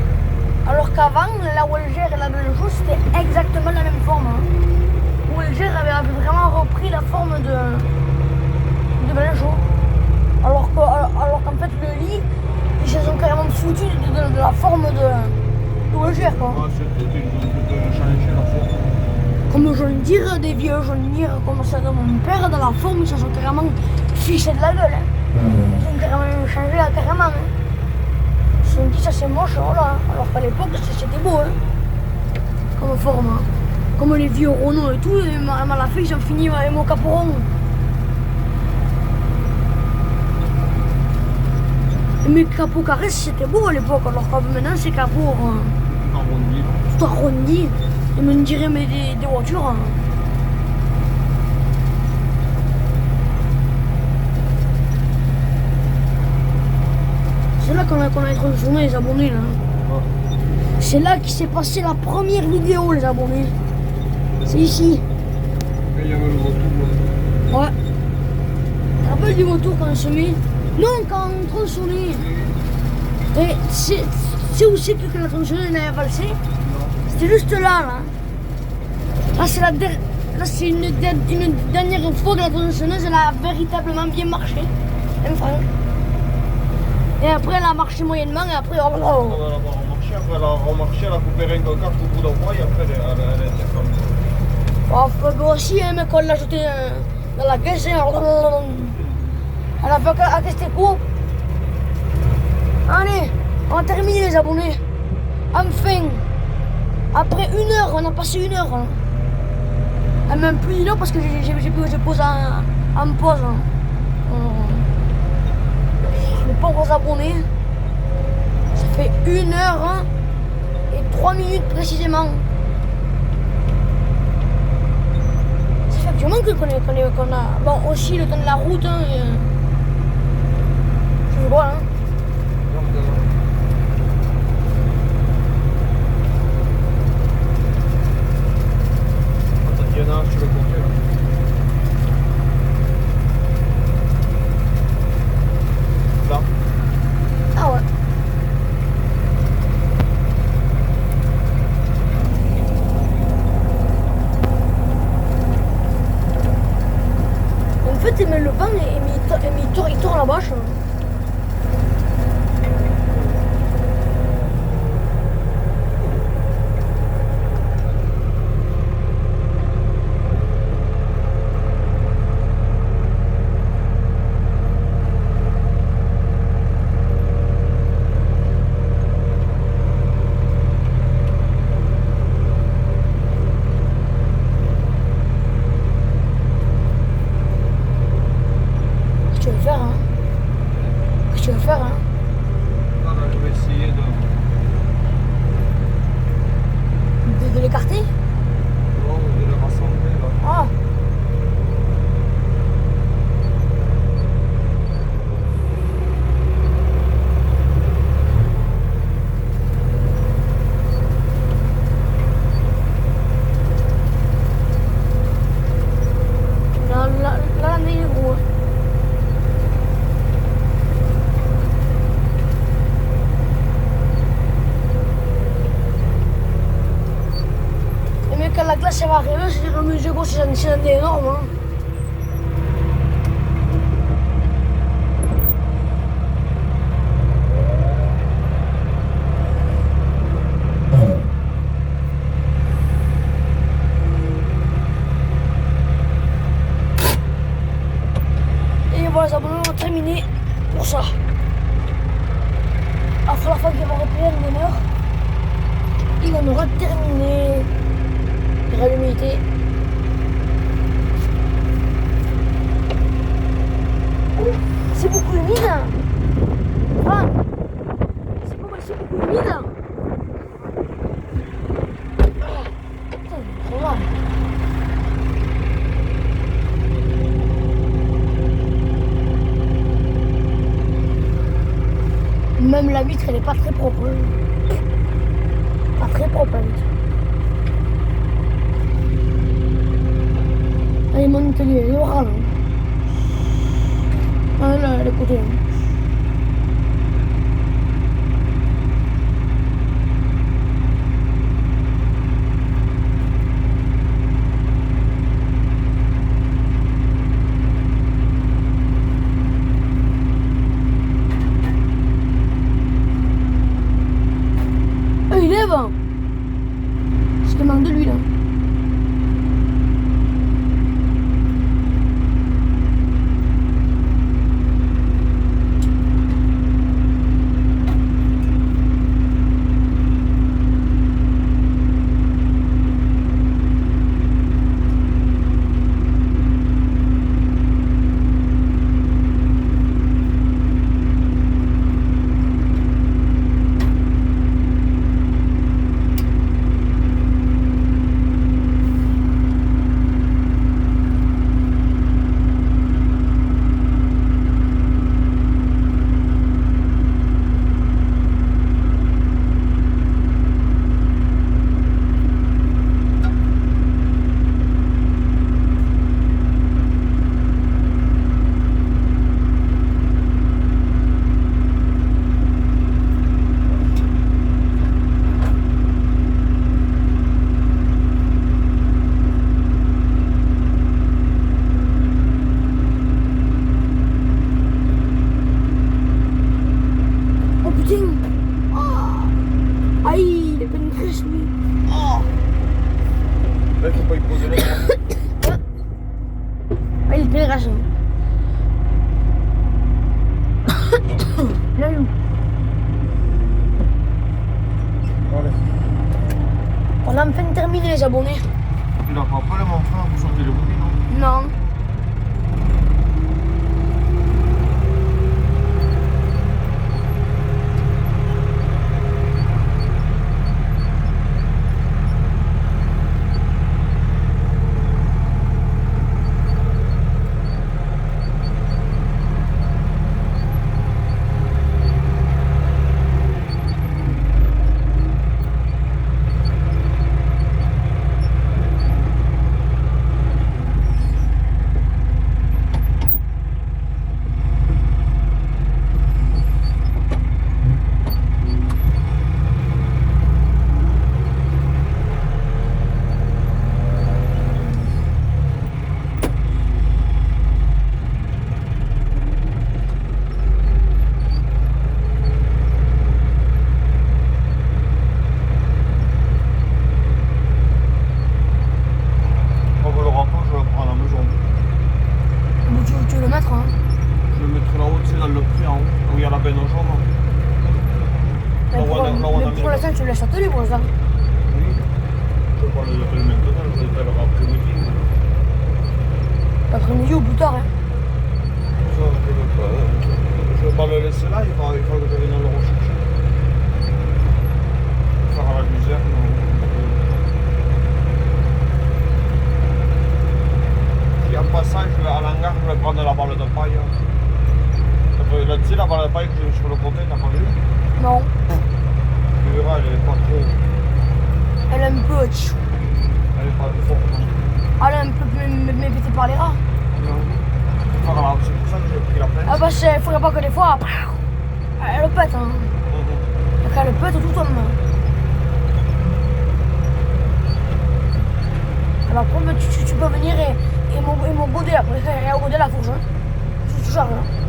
Alors qu'avant, la Wolger et la Blanchot, c'était exactement la même forme. Wolger avait vraiment repris la forme de Blanchot. Alors qu'en fait, le lit, ils se sont carrément foutus de la forme de Wolger. Quoi. Ah, c'était ils ont changé la forme. Comme jaune dire, des vieux jaunes dire comme ça de mon père, dans la forme, ils se sont carrément fichés de la gueule. Hein. Ils ont carrément changé là, carrément. Hein. Ils se sont dit ça c'est moche, voilà. Alors qu'à l'époque c'était beau, hein. Comme forme. Hein. Comme les vieux Renault et tout, et à la fin ils ont fini avec mon caporon. Et mes capots carrés c'était beau à l'époque, alors que maintenant c'est capots tout arrondi. Et me dirait mais des voitures. Hein. C'est là qu'on a tronçonné les abonnés là. Ouais. C'est là qu'il s'est passé la première vidéo les abonnés. C'est ici. Et il y avait le retour. Ouais. Tu te rappelles du retour quand on se met? Non, quand on tronçonnait. Et c'est où c'est que la tronçonneuse avait valsé? C'était juste là, là. Là, c'est une dernière fois que la tronçonneuse elle a véritablement bien marché. Enfin. Et après, elle a marché moyennement, et après, Elle a remarché, après elle a remarché, elle a coupé rien qu'un quart au bout d'un mois, et après elle a été comme. Moi aussi, hein, mais quand elle l'a jeté dans la caisse, elle a fait à rester court. Allez, on va terminer les abonnés. Enfin. Après 1 heure, on a passé 1 heure. Hein. Et même plus 1 heure parce que j'ai posé en pause. Hein. Les pauvres abonnés. Ça fait 1 heure et 3 minutes précisément. Ça fait absolument qu'on a... Bon, aussi le temps de la route. Je vois, hein. Il y en a un, tu veux compter là. Là. Ah ouais. En fait, il met le vent et il tourne la vache. Qu'est-ce que tu veux faire, hein? Qu'est-ce que tu veux faire, hein? Non, non, je vais essayer De l'écarter? non, de le rassembler là. Ah! Là, il est gros. Et mais quand la glace elle va arriver, c'est le musée gros, c'est énorme. Hein. Et voilà, ça va terminé pour ça. Après la fois qu'il va repérer le bonheur, il en aura terminé. Il aura l'humidité. C'est beaucoup humide. Ah, c'est beaucoup humide. Putain, trop mal. Même la vitre, elle est pas très propre. Pas très propre la vitre. Allez, mon atelier, il est oral. Ah là, le côté. Il lève. Je te manque de lui là. Aïe, il est plein de graisse lui. Oh. Là, il faut pas y poser là. Ah, il est plein de graisse. Là, où? Allez. On a enfin terminé les abonnés. Tu n'as pas le mon frère pour sortir le bouquet, non? Non. ça. Oui. Je parle de l'appel maintenant, je l'appelle après-midi. L'après-midi ou plus tard, hein. Ça, je vais pas le laisser là, il faut que je vienne le rechercher. Faire à la luzerne. Et en passant, je vais à l'hangar, je vais prendre la balle de paille. Là, tu sais, la balle de paille que j'ai sur le côté, t'as pas vu? Non. Tu verras, elle est pas trop. Elle est un peu. Elle est pas trop forte. Non. Elle est un peu mépétée par les rats. Non. Enfin, voilà, c'est pour ça que j'ai pris la plainte. Ah bah, il faudrait pas que des fois. Elle le pète, hein. Quand elle le pète, tout tombe. Alors, après, tu peux venir et mon godet après. Et au godet, la fourche. Hein. Tu charges. Hein.